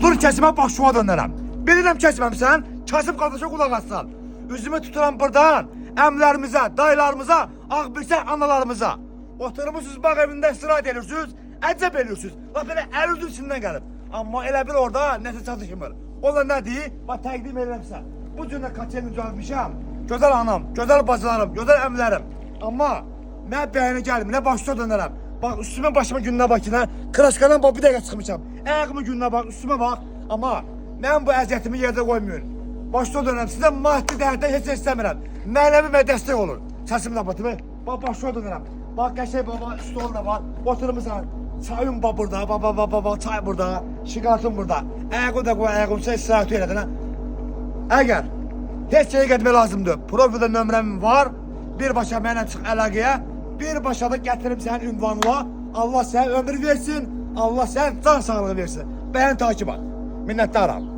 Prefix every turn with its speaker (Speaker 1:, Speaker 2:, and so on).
Speaker 1: Vur kesime bax şuna dönərəm. Bilirəm kesməmsən, kasıb qardaşa qulaq assan. Üzümü tuturam buradan, əmlərimizə, dayılarımıza, ağbirsə analarımıza. Oturmuşsunuz bağ evində istirahət edirsiniz, əcəb edirsiniz. Bax belə əl üzündən gəlib. Amma elə bir orada nəsə çatışmır. O da nədir? Bax təqdim edirəmsə. Bu cürlə kaçeni düzəltmişəm. Gözəl anam, gözəl bacılarım, gözəl əmlərim. Amma mən bəyənə gəlmir, nə başına dönərəm. Bax üstümə başıma gününə bax yine. Kraşkadan bax bir dəqiqə çıxmışam. Ayağımın gününə bax, üstümə bax. Amma mən bu əziyyətimi yerdə qoymuyorum. Başına dönərəm. Sizə maddi dərdə heç istəmirəm. Mənəvi və dəstək olur. Səsimlə batımı. Bax başına dönərəm. Bax qəşəng baba stol da var. Oturmuşsan. Çayın bax burada, bax çay burada. Şikartın burada. Ayağı da qoy, ayağımsa istirahət elədin ha. Əgər heç şeyə getmək lazımdır. Profildə nömrəm var. Birbaşa mənə çıx əlaqəyə. Birbaşa da gətirim sənin ünvanla. Allah sənə ömür versin. Allah sənə can sağlığı versin. Bəni takip et. Minnətdaram.